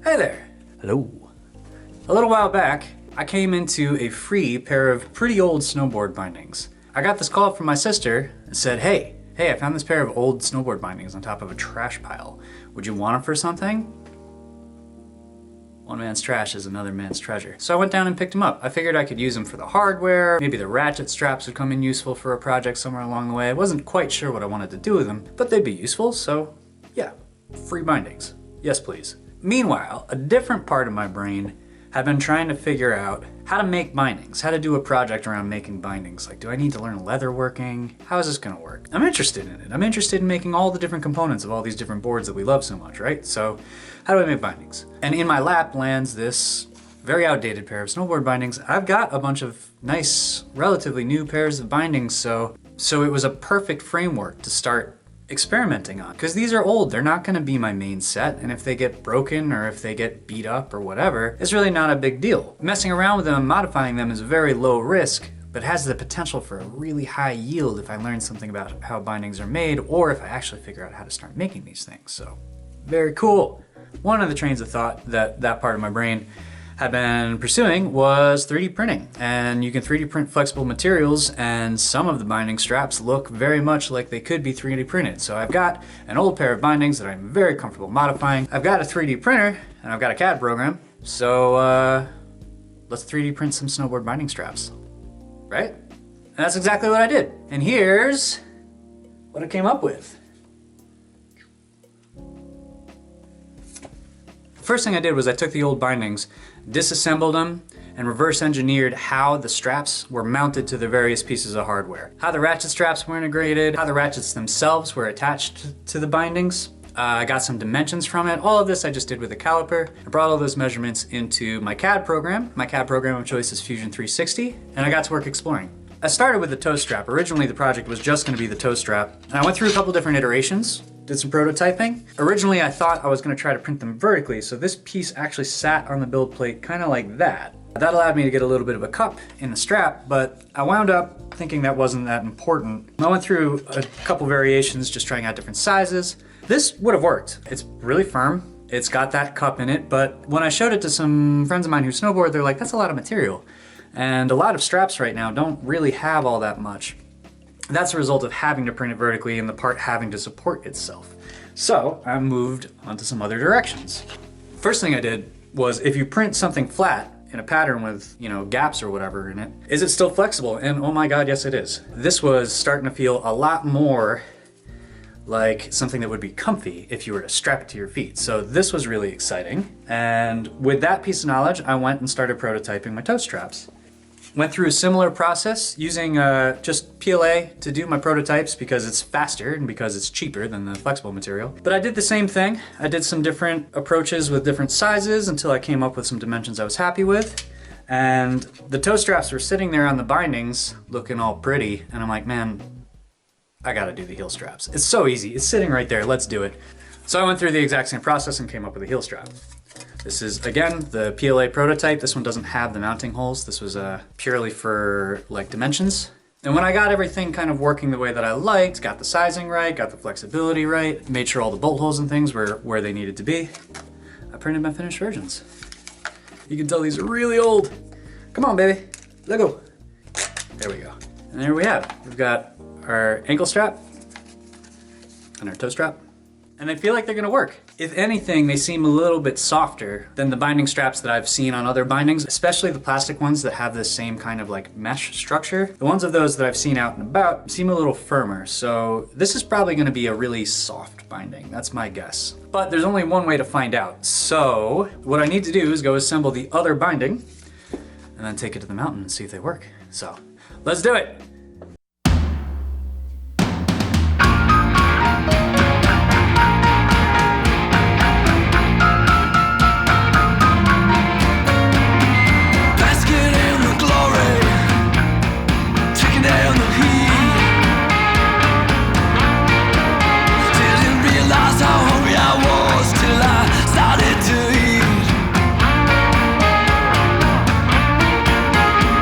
Hey there. Hello. A little while back, I came into a free pair of pretty old snowboard bindings. I got this call from my sister and said, hey, I found this pair of old snowboard bindings on top of a trash pile. Would you want them for something? One man's trash is another man's treasure. So I went down and picked them up. I figured I could use them for the hardware. Maybe the ratchet straps would come in useful for a project somewhere along the way. I wasn't quite sure what I wanted to do with them, but they'd be useful, so yeah, free bindings. Yes, please. Meanwhile, a different part of my brain had been trying to figure out how to make bindings, how to do a project around making bindings. Like, do I need to learn leather working? How is this gonna work? I'm interested in it. I'm interested in making all the different components of all these different boards that we love so much, right? So how do I make bindings? And in my lap lands this very outdated pair of snowboard bindings. I've got a bunch of nice, relatively new pairs of bindings, so it was a perfect framework to start experimenting on, because these are old. They're not going to be my main set, and if they get broken or if they get beat up or whatever, it's really not a big deal. Messing around with them and modifying them is very low risk, but has the potential for a really high yield if I learn something about how bindings are made, or if I actually figure out how to start making these things. So very cool. One of the trains of thought that part of my brain had been pursuing was 3D printing. And you can 3D print flexible materials, and some of the binding straps look very much like they could be 3D printed. So I've got an old pair of bindings that I'm very comfortable modifying. I've got a 3D printer, and I've got a CAD program. So let's 3D print some snowboard binding straps, right? And that's exactly what I did. And here's what I came up with. First thing I did was I took the old bindings, disassembled them, and reverse engineered how the straps were mounted to the various pieces of hardware. How the ratchet straps were integrated, how the ratchets themselves were attached to the bindings. I got some dimensions from it. All of this I just did with a caliper. I brought all those measurements into my CAD program. My CAD program of choice is Fusion 360, and I got to work exploring. I started with the toe strap. Originally the project was just gonna be the toe strap, and I went through a couple different iterations. Did some prototyping. Originally, I thought I was gonna try to print them vertically, so this piece actually sat on the build plate kind of like that. That allowed me to get a little bit of a cup in the strap, but I wound up thinking that wasn't that important. I went through a couple variations, just trying out different sizes. This would have worked. It's really firm. It's got that cup in it, but when I showed it to some friends of mine who snowboard, they're like, that's a lot of material. And a lot of straps right now don't really have all that much. That's a result of having to print it vertically and the part having to support itself. So I moved on to some other directions. First thing I did was, if you print something flat in a pattern with, gaps or whatever in it, is it still flexible? And oh my God, yes it is. This was starting to feel a lot more like something that would be comfy if you were to strap it to your feet. So this was really exciting. And with that piece of knowledge, I went and started prototyping my toe straps. Went through a similar process using just PLA to do my prototypes because it's faster and because it's cheaper than the flexible material. But I did the same thing. I did some different approaches with different sizes until I came up with some dimensions I was happy with. And the toe straps were sitting there on the bindings looking all pretty. And I'm like, man, I gotta do the heel straps. It's so easy. It's sitting right there. Let's do it. So I went through the exact same process and came up with a heel strap. This is, again, the PLA prototype. This one doesn't have the mounting holes. This was purely for dimensions. And when I got everything kind of working the way that I liked, got the sizing right, got the flexibility right, made sure all the bolt holes and things were where they needed to be, I printed my finished versions. You can tell these are really old. Come on, baby, let go. There we go. And there we have. We've got our ankle strap and our toe strap. And I feel like they're gonna work. If anything, they seem a little bit softer than the binding straps that I've seen on other bindings, especially the plastic ones that have the same kind of mesh structure. The ones of those that I've seen out and about seem a little firmer. So this is probably gonna be a really soft binding. That's my guess. But there's only one way to find out. So what I need to do is go assemble the other binding and then take it to the mountain and see if they work. So let's do it.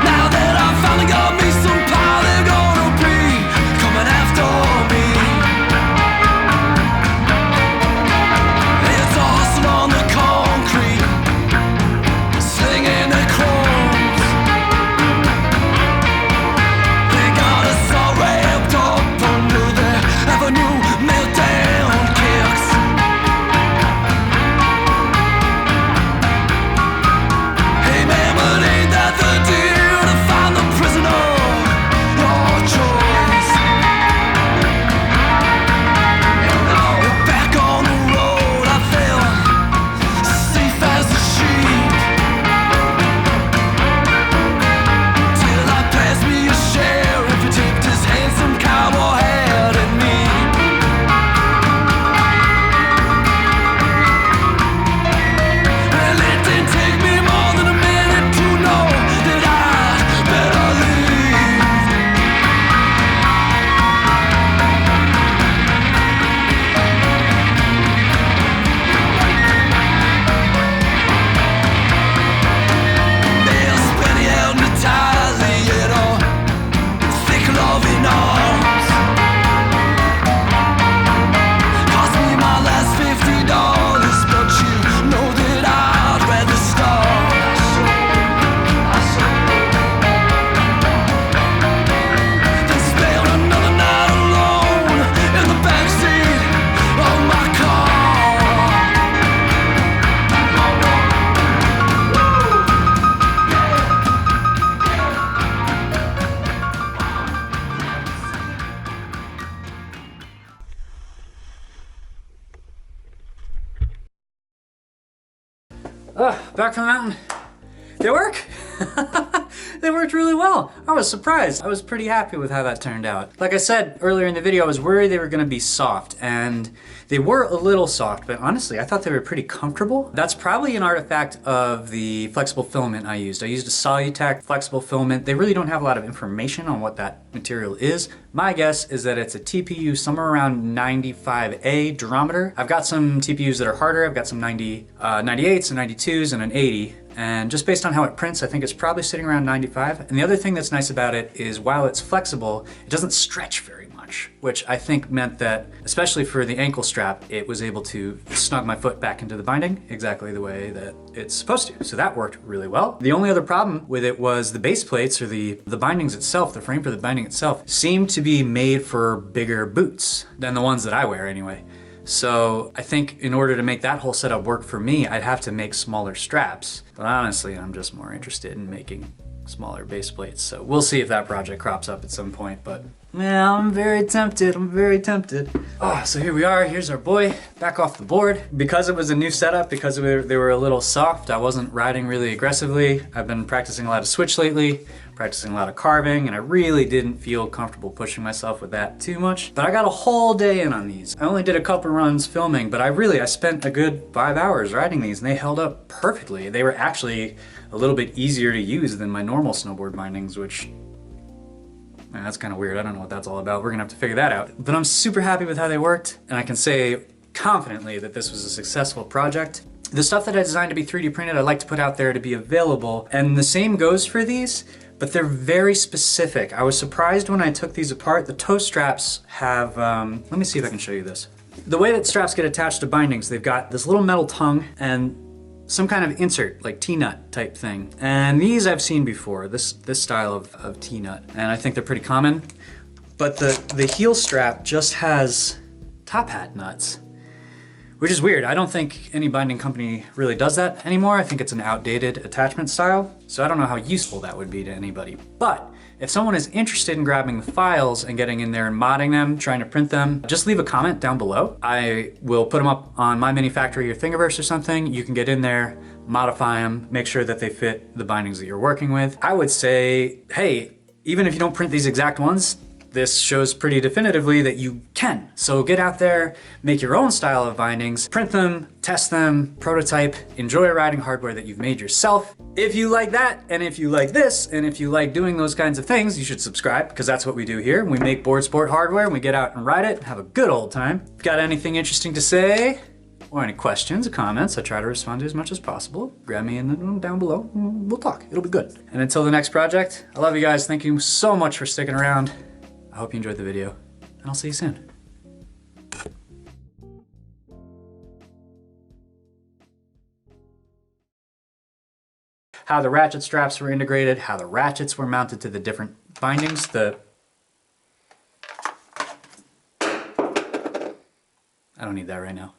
Now that I finally got me some power. Back from the mountain. They work! They worked really well. I was surprised. I was pretty happy with how that turned out. Like I said earlier in the video, I was worried they were gonna be soft, and they were a little soft, but honestly, I thought they were pretty comfortable. That's probably an artifact of the flexible filament I used. I used a Solutech flexible filament. They really don't have a lot of information on what that material is. My guess is that it's a TPU somewhere around 95A durometer. I've got some TPUs that are harder. I've got some 98s and 92s and an 80. And just based on how it prints, I think it's probably sitting around 95. And the other thing that's nice about it is while it's flexible, it doesn't stretch very much, which I think meant that, especially for the ankle strap, it was able to snug my foot back into the binding exactly the way that it's supposed to. So that worked really well. The only other problem with it was the base plates, or the bindings itself, the frame for the binding itself, seemed to be made for bigger boots than the ones that I wear anyway. So I think in order to make that whole setup work for me, I'd have to make smaller straps. But honestly, I'm just more interested in making smaller base plates. So we'll see if that project crops up at some point, but yeah, I'm very tempted. I'm very tempted. Oh, so here we are. Here's our boy back off the board. Because it was a new setup, because they were a little soft, I wasn't riding really aggressively. I've been practicing a lot of switch lately, practicing a lot of carving, and I really didn't feel comfortable pushing myself with that too much. But I got a whole day in on these. I only did a couple runs filming, but I spent a good 5 hours riding these, and they held up perfectly. They were actually a little bit easier to use than my normal snowboard bindings, which that's kind of weird. I don't know what that's all about. We're gonna have to figure that out. But I'm super happy with how they worked, and I can say confidently that this was a successful project. The stuff that I designed to be 3D printed, I like to put out there to be available, and the same goes for these, but they're very specific. I was surprised when I took these apart. The toe straps have, let me see if I can show you this. The way that straps get attached to bindings, they've got this little metal tongue and some kind of insert, like T-nut type thing. And these I've seen before, this style of T-nut, and I think they're pretty common. But the heel strap just has top hat nuts, which is weird. I don't think any binding company really does that anymore. I think it's an outdated attachment style. So I don't know how useful that would be to anybody. But if someone is interested in grabbing the files and getting in there and modding them, trying to print them, just leave a comment down below. I will put them up on My Mini Factory or Thingiverse or something. You can get in there, modify them, make sure that they fit the bindings that you're working with. I would say, hey, even if you don't print these exact ones, this shows pretty definitively that you can. So get out there, make your own style of bindings, print them, test them, prototype, enjoy riding hardware that you've made yourself. If you like that, and if you like this, and if you like doing those kinds of things, you should subscribe, because that's what we do here. We make board sport hardware, and we get out and ride it, and have a good old time. If you've got anything interesting to say, or any questions or comments, I try to respond to as much as possible. Grab me in the room down below, and we'll talk. It'll be good. And until the next project, I love you guys. Thank you so much for sticking around. I hope you enjoyed the video, and I'll see you soon. How the ratchet straps were integrated, how the ratchets were mounted to the different bindings, I don't need that right now.